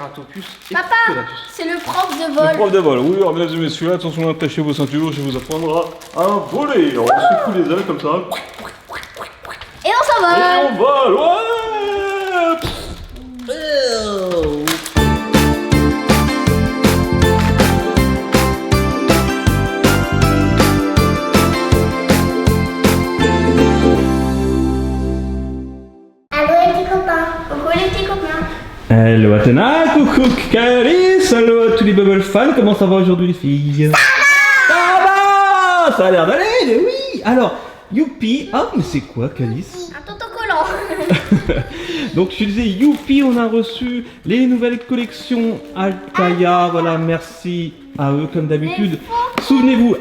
Triceratopus et Papa, Pterodactyl. c'est le prof de Le vol. prof de vol, oui, alors mesdames et messieurs, attention, attachez vos ceintures, je vais vous apprendre à voler. Alors, on secoue les ailes comme ça. Et on s'en Et va. on vole, ouais. Allô les petits copains. Coucou les petits copains. Hello Athéna, coucou Caris, hello à tous les Bubble fans, comment ça va aujourd'hui les filles? Ça a l'air d'aller, mais oui. Alors, youpi, ah mais c'est quoi Calice? Un tonton collant. Donc je disais youpi, on a reçu les nouvelles collections Altaïa, voilà, merci à eux comme d'habitude. Souvenez-vous,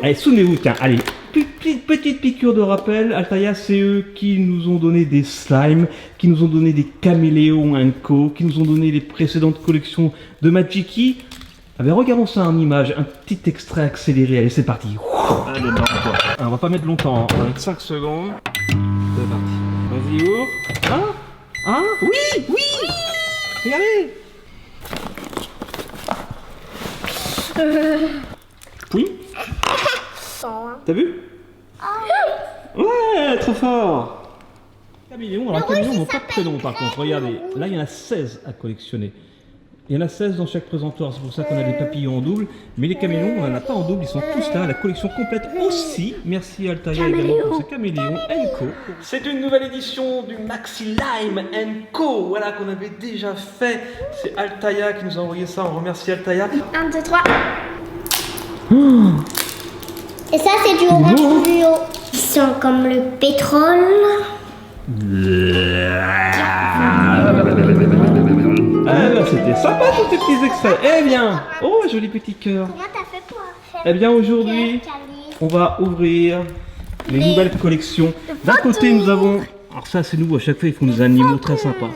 tiens, allez, petite piqûre de rappel, Altaïa c'est eux qui nous ont donné des slimes, qui nous ont donné des caméléons Co, qui nous ont donné les précédentes collections de Magiki. Ah ben regardons ça en image, un petit extrait accéléré, allez c'est parti. Allez, non, quoi. Alors, on va pas mettre longtemps, on va mettre 5 secondes. C'est parti. Vas-y, ouvre. Ah oui, oui. Regardez. Oui. T'as vu? Ouais, trop fort. Caméléon, alors caméléon n'ont pas de prénom par contre, regardez. Là, il y en a 16 à collectionner. Il y en a 16 dans chaque présentoir, c'est pour ça qu'on a des papillons en double. Mais les caméléons, on n'en a pas en double, ils sont tous là. La collection complète aussi. Merci Altaïa également pour ces caméléons Co. C'est une nouvelle édition du Maxi Lime Co. Voilà, qu'on avait déjà fait. C'est Altaïa qui nous a envoyé ça, on remercie Altaïa. 1, 2, 3. Et ça c'est du orange fluo. Ils sont comme le pétrole. Ah bah c'était sympa tous ces petits extraits. Eh bien, oh joli petit cœur. Comment t'as fait pour faire? Eh bien aujourd'hui, on va ouvrir les nouvelles collections. D'un côté nous avons, alors ça c'est nouveau, à chaque fois ils font des animaux très sympas.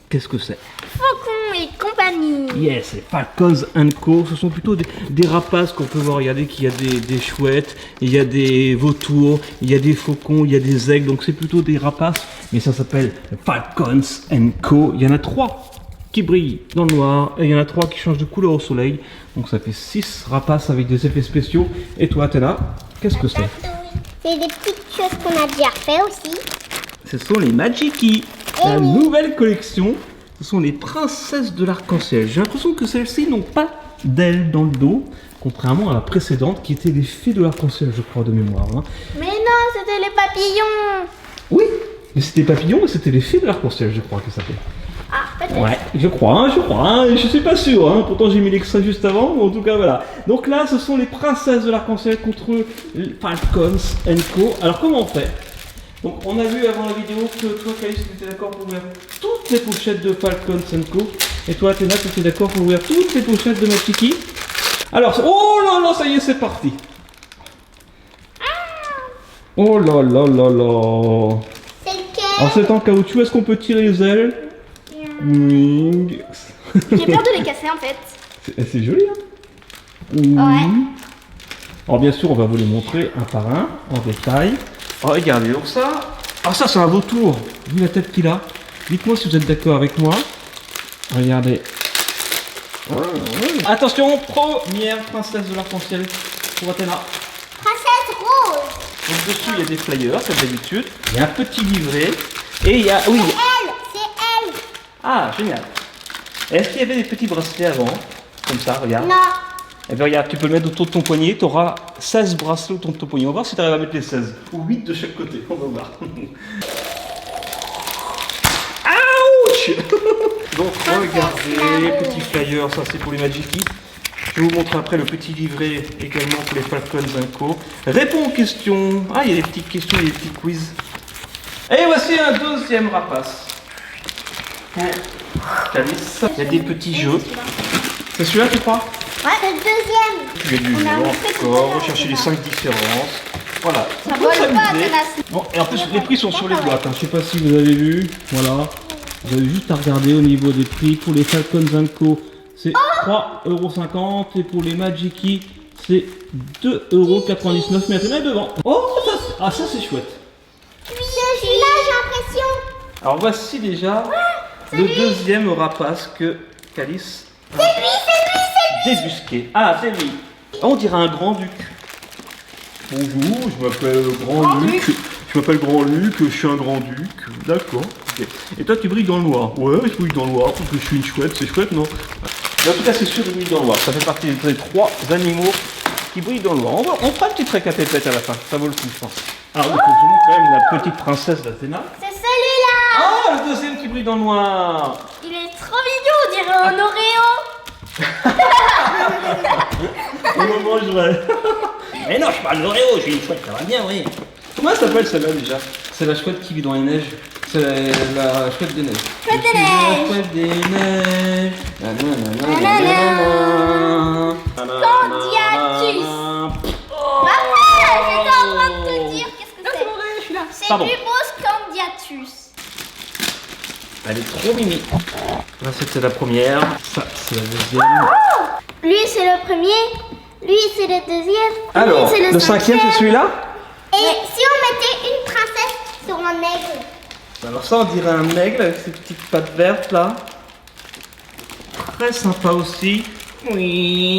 Qu'est-ce que c'est? Faucon et compagnie. Yes, c'est Falcons Co. Ce sont plutôt des rapaces qu'on peut voir. Regardez qu'il y a des chouettes, il y a des vautours, il y a des faucons, il y a des aigles. Donc c'est plutôt des rapaces, mais ça s'appelle Falcons Co. Il y en a 3 qui brillent dans le noir et il y en a 3 qui changent de couleur au soleil. Donc ça fait 6 rapaces avec des effets spéciaux. Et toi Athéna, qu'est-ce que c'est? C'est des petites choses qu'on a déjà fait aussi. Ce sont les Magiki. La nouvelle collection, ce sont les princesses de l'arc-en-ciel. J'ai l'impression que celles-ci n'ont pas d'ailes dans le dos, contrairement à la précédente qui était les fées de l'arc-en-ciel, je crois, de mémoire. Hein. Mais non, c'était les papillons. Oui, mais c'était papillons et c'était les fées de l'arc-en-ciel, je crois que ça s'appelait. Ah, peut-être. Ouais, je crois, je suis pas sûr, hein. Pourtant j'ai mis l'extrait juste avant, mais en tout cas voilà. Donc là, ce sont les princesses de l'arc-en-ciel contre les Falcons Co. Alors comment on fait? Donc on a vu avant la vidéo que toi Calice tu étais d'accord pour ouvrir toutes les pochettes de Falcons Co. Et toi Athéna tu étais d'accord pour ouvrir toutes les pochettes de Magiki. Alors, oh là là, ça y est c'est parti. Oh là là là là. C'est lequel? Alors c'est en caoutchouc, est-ce qu'on peut tirer les ailes? Oui. J'ai peur de les casser en fait. C'est joli hein. Ouais. Alors bien sûr on va vous les montrer un par un, en détail. Oh, regardez donc ça. Ah ça c'est un vautour. Vu la tête qu'il a. Dites-moi si vous êtes d'accord avec moi. Regardez. Attention, première princesse de l'arc-en-ciel pour Athéna. Princesse rose. Donc dessus il y a des flyers comme d'habitude. Il y a un petit livret. Et il y a... Oui. C'est elle. Ah génial. Est-ce qu'il y avait des petits bracelets avant? Comme ça, regarde. Non. Eh bien regarde, tu peux le mettre autour de ton poignet, tu auras 16 bracelets autour de ton poignet. On va voir si tu arrives à mettre les 16. Ou 8 de chaque côté, on va voir. Ouch. Donc regardez, petit flyer, ça c'est pour les Magiki. Je vais vous montrer après le petit livret également pour les Falcons Co. Réponds aux questions. Ah, il y a des petites questions, il y a des petits quiz. Et voici un deuxième rapace. Calice. Il y a des petits jeux. C'est celui-là tu crois? Ouais, c'est le deuxième. Il y a du jeu encore, rechercher les 5 différences. Voilà. Ça vole pas, Athéna. Bon, et en plus les prix sont sur les boîtes. Hein. Je sais pas si vous avez vu. Voilà. Vous avez juste à regarder au niveau des prix. Pour les Falcons Co, c'est 3,50 € et pour les Magiki, c'est 2,99 €. Mais Athéna est devant. Oh, ça c'est chouette. Celui-là, j'ai l'impression. Alors voici déjà le deuxième rapace que Calice Débusqué. Ah, c'est lui. Ah, on dirait un grand-duc. Bonjour, je m'appelle Grand-Luc. Je m'appelle Grand-Luc, je suis un grand-duc. D'accord. Ok. Et toi, tu brilles dans le noir. Ouais, je brille dans le noir parce que je suis une chouette. C'est chouette, non? Mais en tout cas, c'est sûr, il brille dans le noir. Ça fait partie des 3 animaux qui brillent dans le noir. On fera une petite récapitulation à la fin. Ça vaut le coup, je pense. Ah oui, faut que je montre quand même la petite princesse d'Athéna. C'est celui-là. Ah, le deuxième qui brille dans le noir. Il est trop mignon, on dirait un Oreo. On me mangerait. Mais non, je parle d'Oreo, je suis une chouette, ça va bien, oui. Comment elle s'appelle celle-là déjà? C'est la chouette qui vit dans les neiges. C'est la chouette des neiges. Chouette des Je suis neiges. La chouette des neiges. Candiatus. Papa, j'étais en train de te dire, qu'est-ce que c'est? C'est Pardon. du beau Candiatus. Elle est trop mimi. Là, c'était la première. Ça, c'est la deuxième. Lui, c'est le premier. Lui, c'est le deuxième. Alors, lui, c'est le cinquième, c'est celui-là? Et si on mettait une princesse sur un aigle? Alors ça, on dirait un aigle avec ses petites pattes vertes là. Très sympa aussi.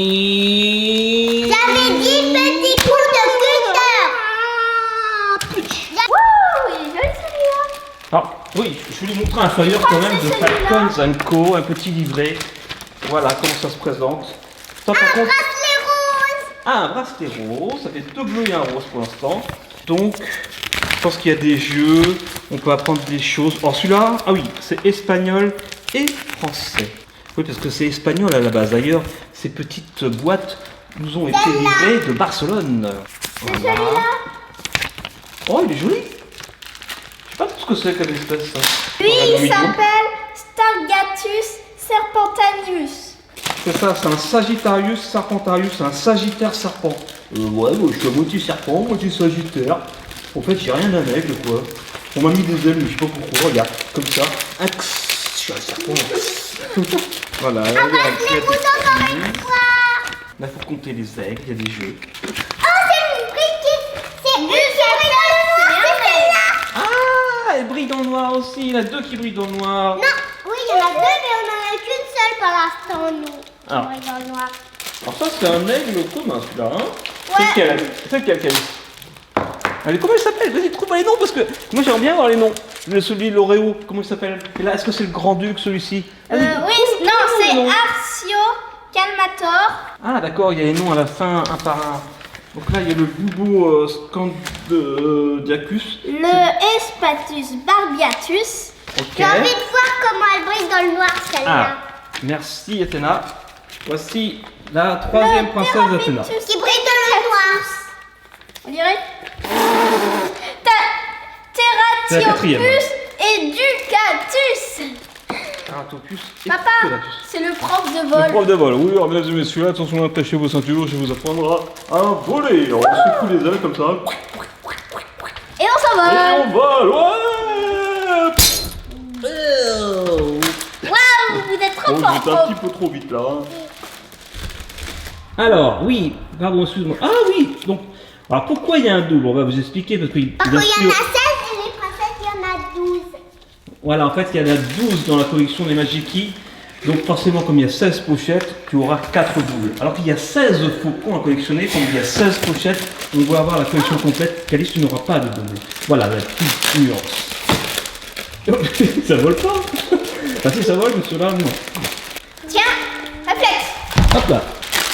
Oui. J'avais dit petit coup de cutter. Wouh, il est joli celui-là. Alors, oui, je vais lui montrer un flyer quand même de Falcons & Co, un petit livret. Voilà comment ça se présente. Toi, par contre, Bracelet rose. ah, un bracelet rose, ça fait 2 bleus et un rose pour l'instant. Donc, je pense qu'il y a des jeux, on peut apprendre des choses. Alors celui-là, ah oui, c'est espagnol et français. Oui, parce que c'est espagnol à la base. D'ailleurs, ces petites boîtes nous ont été livrées de Barcelone. Voilà. Oh, il est joli. Je sais pas ce que c'est comme espèce. Ça. Lui, Voilà, il mignon. s'appelle Stargatus serpentanius. C'est ça, c'est un Sagittarius Serpentarius, un Sagittaire serpent. Ouais, moi, je suis à moitié serpent, moitié Sagittaire. En fait, j'ai rien d'un aigle, quoi. On m'a mis des ailes, mais je sais pas pourquoi. Regarde, comme ça. Je suis un serpent. Voilà. Les routes encore une fois. Là, faut compter les aigles, il y a des jeux. Oh, c'est une brique. C'est une qui brille dans le noir. C'est celle-là. Ah, elle brille dans le noir aussi. Il y en a 2 qui brillent dans le noir. Non, oui, il y en a 2, mais on en a qu'une seule pour l'instant, nous. Ah. Qui brille dans le noir. Alors ça, c'est un aigle commun, celui-là. Hein. Ouais. C'est lequel, Calice? Allez, comment il s'appelle? Vas-y, trouve-moi les noms, parce que moi, j'aimerais bien avoir les noms. Celui de l'Oreo, comment il s'appelle? Et là, est-ce que c'est le Grand-Duc, celui-ci? Oui, non, c'est Arcio Calmator. Ah, d'accord, il y a les noms à la fin, un par un. Donc là, il y a le Boubou Scandiacus. Le Espatus barbiatus. Ok. J'ai envie de voir comment elle brille dans le noir, celle-là. Ah, merci, Athéna. Voici la 3e princesse d'Athéna. Qui brille dans le noir. On dirait C'est la 4e. Terratiopus et Ducatus. Teratopus et Papa, Teratus. c'est le prof de Le vol. prof de vol, oui, alors mesdames et messieurs, attention, attachez vos ceintures, je vais vous apprendre à voler. Alors, on secoue les ailes comme ça. Et on Et s'envole. on vole, ouais. Oh. Waouh, vous êtes trop Bon, fort. j'étais un petit peu trop vite là. Alors, oui, pardon, excuse-moi. Ah oui, donc, alors pourquoi il y a un double? On va vous expliquer parce que Parce bien qu'il y en a 16 sûr, et les princesses, il y en a 12. voilà, en fait, il y en a 12 dans la collection des Magiki. Donc forcément, comme il y a 16 pochettes, tu auras 4 doubles. Alors qu'il y a 16 faucons à collectionner, comme il y a 16 pochettes, on va avoir la collection complète. Calice, tu n'auras pas de double. Voilà, la petite nuance. Ça vole pas. Ah si, ça vole, mais ceux-là, non. Tiens, réflexe. Hop là.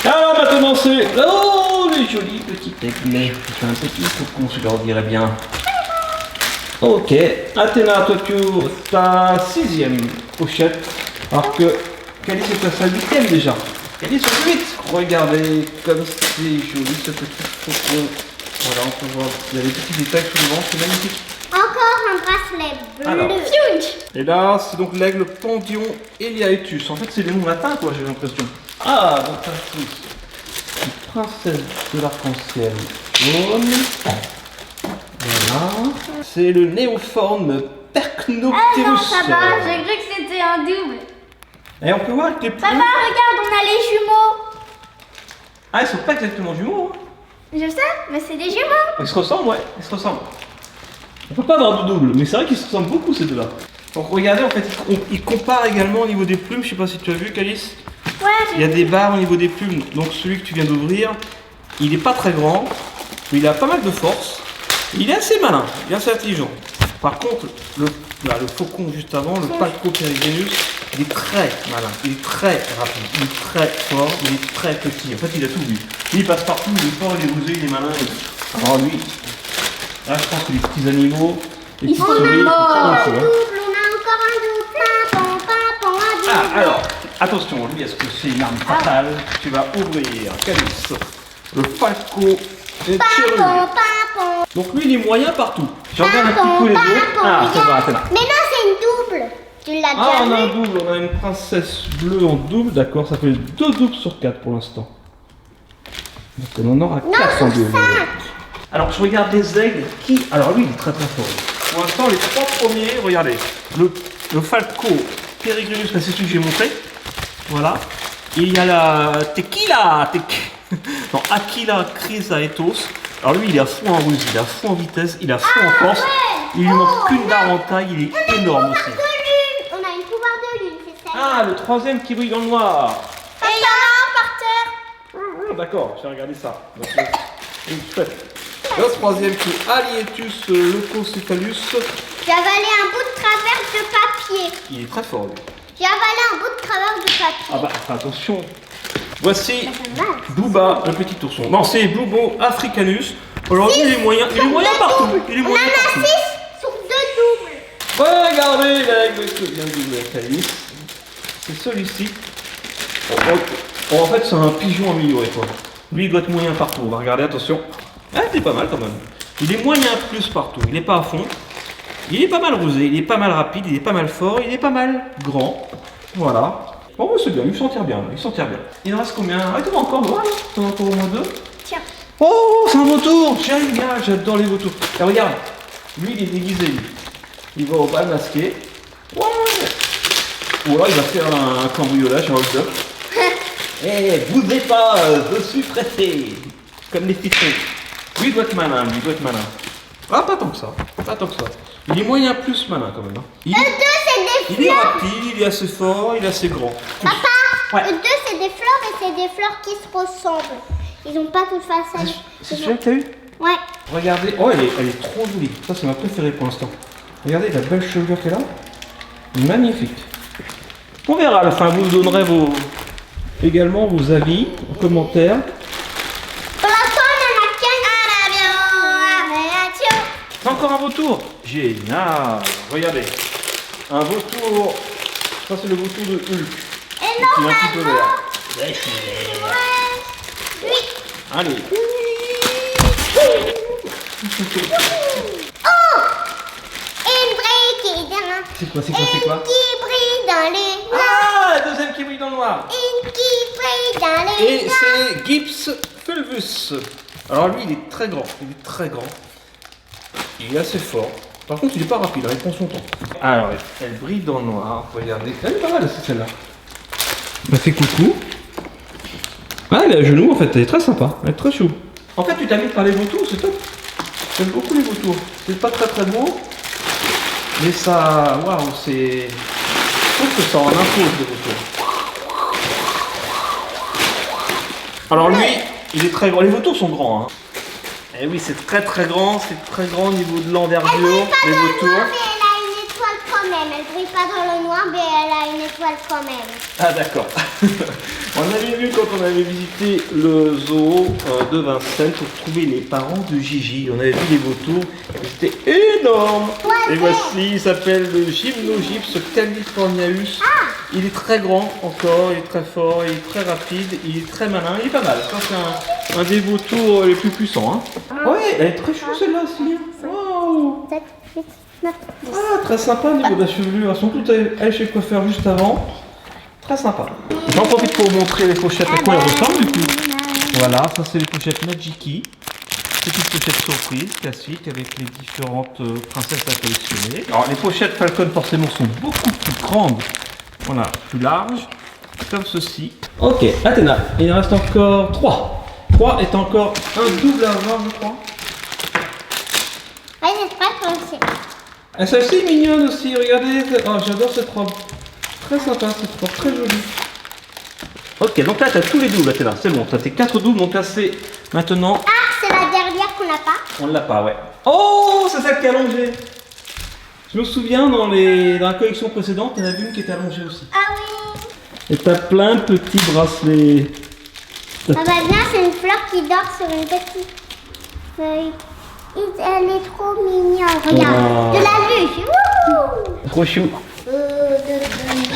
Alors maintenant c'est... Oh, les jolis petits aiglets. C'est un petit faucon, je leur dirais bien. Ok. Athéna, toi tu ouvres ta 6e pochette. Alors que Calice est à sa 8e déjà. Calice sur 8. Regardez comme c'est joli ce petit faucon. Voilà, on peut voir. Il y a des petits détails sur le ventre, c'est magnifique. Encore un bracelet bleu. Alors. Fiunch. Et là, c'est donc l'aigle Pandion Eliaetus. En fait, c'est des noms latins, quoi, j'ai l'impression. Ah, donc ça, c'est une princesse de l'arc-en-ciel jaune. Voilà. C'est le néoforme Ah Percnocterus. non, ça va, j'ai cru que c'était un double. Et on peut voir avec les Papa, plumes. regarde, on a les jumeaux. Ah, ils sont pas exactement jumeaux. Hein. Je sais, mais c'est des jumeaux. Ils se ressemblent, ouais, ils se ressemblent. On peut pas avoir de double, mais c'est vrai qu'ils se ressemblent beaucoup ces deux-là. Donc regardez, en fait, ils comparent également au niveau des plumes. Je sais pas si tu as vu, Calice. Ouais. Il y a des barres au niveau des plumes. Donc celui que tu viens d'ouvrir, il n'est pas très grand, mais il a pas mal de force. Il est assez malin, il est assez intelligent. Par contre, le faucon juste avant, le Falco peregrinus, il est très malin, il est très rapide, il est très fort, mais il est très petit. En fait, il a tout vu. Lui, il passe partout, il est fort, il est rusé, il est malin. Alors lui, là, je pense que les petits animaux, les petits souris, ils sont pas un fou, hein. On a encore un double. Pimpon, un double. Ah, alors, attention, lui, est-ce que c'est une arme fatale? Tu vas ouvrir, Calice, le Falco peregrinus. Pimpon. Donc lui, il est moyen partout. Je regarde un petit peu les autres. Ah, ça va, Athéna. Mais non, c'est une double. Tu l'as Ah, déjà on a un vu. double, on a une princesse bleue en double, d'accord, ça fait 2 doubles sur 4 pour l'instant. Donc on en aura 4 en double. Alors je regarde les aigles, alors lui il est très très fort. Pour l'instant les 3 premiers, regardez, le Falco peregrinus, c'est celui que j'ai montré, voilà. Il y a la Tequila, non, Aquila chrysaetos. Alors lui il est à fond en ruse, il est à fond en vitesse, il est à fond en force. Il lui manque qu'une barre en taille, il est énorme aussi. On a une pouvoir de lune, c'est ça. Ah, le troisième qui brille dans le noir. Et il y en a un par terre. Ah, d'accord, je vais regarder ça. Donc, chouette. Le troisième qui est Alietus leucocephalus. J'ai avalé un bout de travers de papier. Il est très fort lui. J'ai avalé un bout de travers de papier. Ah bah attention. Voici Ça fait mal. Booba, le petit ourson. Non, c'est Blubo africanus. Aujourd'hui, il est moyen partout. Il est On en moyen a partout. 6 sur 2 doubles. Regardez l'aigle que vient d'ouvrir Calice. C'est celui-ci. En fait, c'est un pigeon amélioré quoi. Lui, il doit être moyen partout. On va regarder, attention. Ah, c'est pas mal quand même. Il est moyen plus partout. Il n'est pas à fond. Il est pas mal rusé, il est pas mal rapide, il est pas mal fort, il est pas mal grand. Voilà. Bon, bah, c'est bien, il s'en tire bien, il s'en tire bien. Il en reste combien? Ah, t'en as encore, voilà. T'en as encore au moins 2. Tiens. Oh, c'est un vautour! Génial, j'adore les vautours. Et regarde, lui, il est déguisé, lui. Il va au bal masqué. Ouais! Ou alors, il va faire un cambriolage, un hold-up. Eh, bougez pas, je suis pressé. Comme les citrons. Lui, il doit être malin, lui, il doit être malin. Ah, pas tant que ça, pas tant que ça. Il est moyen plus malin quand même. Hein. Le 2, c'est des Il est fleurs. rapide, il est assez fort, il est assez grand. Papa, Ouais. le 2, c'est des fleurs et c'est des fleurs qui se ressemblent. Ils ont pas toutes face. C'est celui-là que t'as eu? Ouais. Regardez, oh elle est trop jolie. Ça c'est ma préférée pour l'instant. Regardez la belle chevelure qu'elle a. Magnifique. On verra à la fin, vous donnerez également vos avis en commentaire. Pour l'instant, on en a qu'un. C'est encore un vautour. Génial. Regardez. Un vautour. Ça c'est le vautour de Hulk. Et Il est un petit peu normalement, vert. ouais. 8. Allez. Oh! Une brique C'est quoi, c'est quoi, c'est quoi? qui brille dans les noirs. Ah, la deuxième qui brille dans le noir. Une qui brille dans les Et noirs. c'est Gips fulvus. Alors lui, il est très grand. Il est très grand. Il est assez fort. Par contre, il est pas rapide, hein, il prend son temps. Alors, elle brille dans le noir. Regardez. Elle est pas mal aussi, celle-là. Elle fait coucou. Ah, elle est à genoux, en fait. Elle est très sympa. Elle est très chou. En fait, tu t'amuses par les vautours, c'est top. J'aime beaucoup les vautours. C'est pas très très beau. Mais ça... Waouh, c'est... Je trouve que ça en impose, les vautours. Alors lui, il est très grand. Les vautours sont grands. Hein. Et oui, c'est très très grand au niveau de l'envergure, Elle brille pas les dans le vautours. noir, mais elle a une étoile quand même. Elle brille pas dans le noir, mais elle a une étoile quand même. Ah d'accord. On avait vu quand on avait visité le zoo de Vincennes pour trouver les parents de Gigi. On avait vu les vautours, ils étaient énormes. Ouais, Et voici, il s'appelle le Gymnogypse californiaeus. Il est très grand encore, il est très fort, il est très rapide, il est très malin, il est pas mal. Ça c'est un des vautours les plus puissants. Hein. Ouais, elle est très chou celle-là aussi. Waouh. 7, 8, 9, 10. Ah, très sympa au niveau de la chevelure. Elles sont toutes allées chez le coiffeur juste avant. Très sympa. J'en profite pour vous montrer les pochettes à quoi elles ressemblent du coup. Voilà, ça c'est les pochettes Magiki. Petite pochette surprise, classique, avec les différentes princesses à collectionner. Alors les pochettes Falcon forcément sont beaucoup plus grandes. Voilà, plus larges, comme ceci. Ok, Athéna, il en reste encore 3. 3 est encore un double à avoir, je crois. Allez, c'est prêt pour le Ah, celle-ci est mignonne aussi, regardez. Oh, j'adore cette robe. Très sympa cette robe, très jolie. Ok, donc là, tu as tous les doubles, là, t'es là, c'est bon. Tu as tes 4 doubles, donc là, c'est maintenant. Ah, c'est la dernière qu'on n'a pas. On l'a pas, ouais. Oh, c'est celle qui est allongée. Je me souviens, dans la collection précédente, on a vu une qui était allongée aussi. Ah oui. Et tu as plein de petits bracelets. Ah bah bien, c'est une fleur qui dort sur une petite feuille. Elle est trop mignonne. Regarde, Wow. de la luche. Wouhou. Trop chou.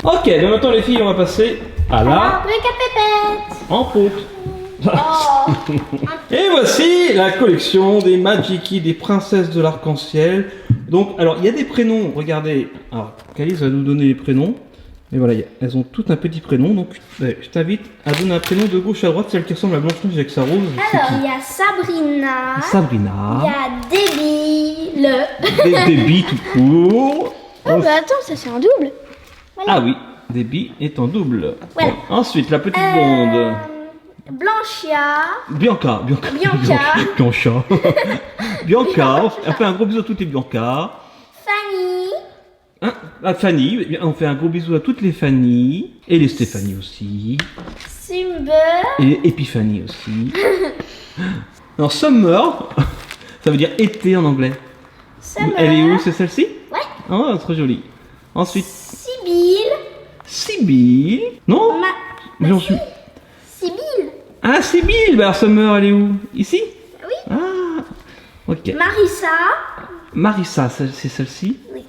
Ok, donc maintenant, les filles, on va passer à la Truc à pépette. ampoule. Oh. Et voici la collection des Magiki, des princesses de l'arc-en-ciel. Donc, alors, il y a des prénoms, regardez. Alors, Calice va nous donner les prénoms. Et voilà, elles ont toutes un petit prénom. Donc, je t'invite à donner un prénom de gauche à droite, celle qui ressemble à Blanche-Neige avec sa rose. c'est Alors, qui il y a Sabrina. Sabrina. Il y a Debbie. Debbie tout court. Oh, bah attends, ça c'est un double. Voilà. Ah oui, Debbie est en double. Voilà. Bon, ensuite, la petite blonde. Blanchia. Bianca. Bianca. Bianca. On fait un gros bisou à toutes les Bianca. Fanny. Hein, à Fanny, on fait un gros bisou à toutes les Fanny. Et les Stéphanie aussi. Sumber. Et Epiphanie aussi. Alors, Summer, ça veut dire été en anglais. Summer. Elle est où? C'est celle-ci? Ouais. Oh, trop jolie. Ensuite, Sibylle. Sibylle. Non? J'en suis. Sibylle. Ah, Sibylle. Bah, alors, Summer, elle est où? Ici? Oui. Ah, ok. Marissa. Marissa, c'est celle-ci. Oui.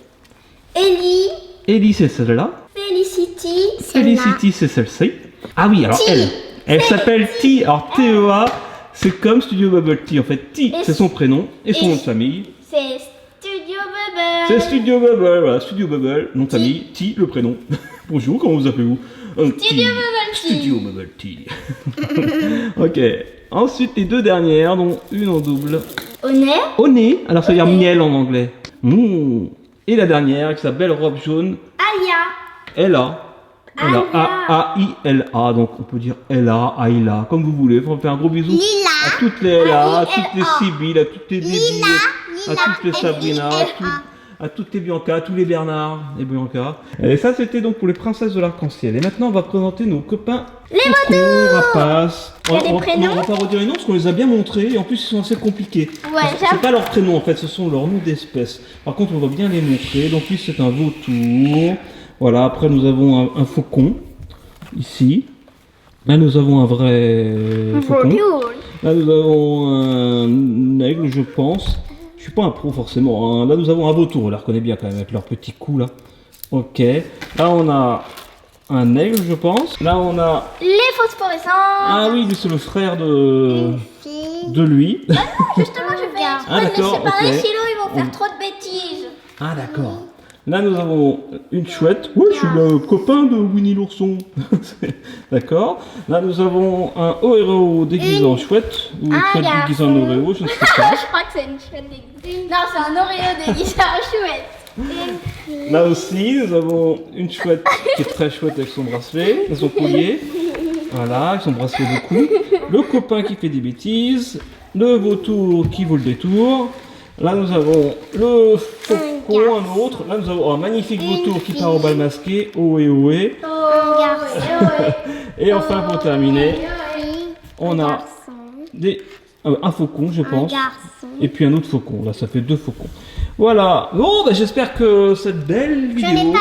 Ellie. Ellie, c'est celle-là. Felicity. Felicity, c'est celle-ci. Ah oui, alors T. elle s'appelle T. Alors T-E-A, c'est comme Studio Bubble Tea. En fait, T, c'est son prénom et son nom de famille. C'est Studio Bubble. C'est Studio Bubble, voilà, Studio Bubble, nom de famille, T, le prénom. Bonjour, comment vous appelez-vous? Studio Bubble Tea. Studio Bubble Tea. Ok. Ensuite, les deux dernières, dont une en double. Honneur. Au nez, alors ça veut dire Au nez. miel en anglais. Et la dernière, avec sa belle robe jaune, Alia. Ella. Ella. A-A-I-L-A. Donc on peut dire Ella, Aïla, comme vous voulez. On fait un gros bisou Lila. à toutes les Ella, à toutes les A-I-L-A. Sibyl, à toutes les Bibi, Lila. à toutes les Sabrina, à toutes les Bianca, à tous les Bernard et Bianca. Et ça, c'était donc pour les princesses de l'arc-en-ciel. Et maintenant, on va présenter nos copains. Les Faucons, Rapaces. Il y a des prénoms. On va pas redire les noms parce qu'on les a bien montrés et en plus ils sont assez compliqués. Ouais, C'est pas leurs prénoms en fait, ce sont leurs noms d'espèces. Par contre, on va bien les montrer. Donc lui, c'est un vautour. Voilà, après nous avons un faucon ici. Là, nous avons un vrai faucon. Là, nous avons un aigle, je pense. Je suis pas un pro forcément. Hein. Là, nous avons un vautour. On les reconnaît bien quand même avec leurs petits coups là. Ok. Là, on a un aigle, je pense. Là, on a. Les phosphorescents. Ah oui, lui, c'est le frère de lui. Justement, je vais Ah, les d'accord, séparer, ok. sinon ils vont faire trop de bêtises. Ah d'accord. Là nous avons une chouette. Oui, je suis le copain de Winnie l'ourson. D'accord. Là nous avons un Oreo déguisé en chouette ou une chouette déguisée en Oreo, je ne sais pas. Je crois que c'est une chouette déguisée. Non, c'est un Oreo déguisé en chouette. Là aussi nous avons une chouette qui est très chouette avec son bracelet, son collier. Voilà, avec son bracelet de cou. Le copain qui fait des bêtises. Le vautour qui vaut le détour. Là nous avons le faucon, un autre. Là nous avons un magnifique vautour qui part au bal masqué. Ohé ohé. Et enfin pour terminer, on a un faucon je pense. Et puis un autre faucon. Là ça fait deux faucons. Voilà. Bon bah, j'espère que cette belle vidéo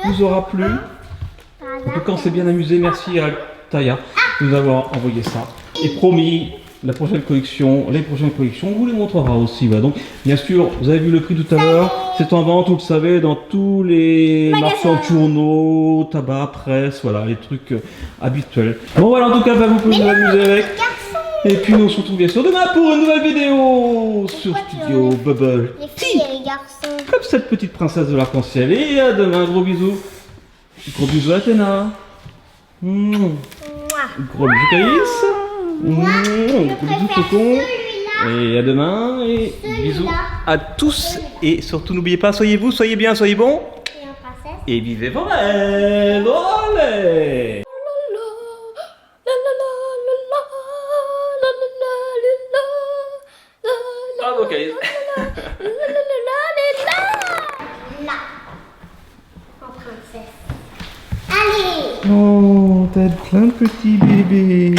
vous aura plu. En tout cas on s'est bien amusé. Merci à Taya de nous avoir envoyé ça. Et promis, les prochaines collections, on vous les montrera aussi. Voilà. Donc, bien sûr, vous avez vu le prix tout à l'heure. C'est en vente, vous le savez, dans tous les marchands de journaux, tabac, presse, voilà, les trucs habituels. Bon, voilà, en tout cas, vous pouvez vous amuser avec. Et puis, nous on se retrouve bien sûr demain pour une nouvelle vidéo sur Studio Bubble. Les filles et les garçons. Comme cette petite princesse de l'arc-en-ciel. Et à demain, gros bisous. Gros bisous à Athéna. Gros bisous Caïs. Gros bisous Faucon. Et à demain. Et bisous à tous. Et surtout, n'oubliez pas, soyez vous, soyez bien, soyez bons. Et vivez vos rêves. Allez. Bravo Caïs. Là, en princesse. Allez. Oh, tête plein de petits bébés.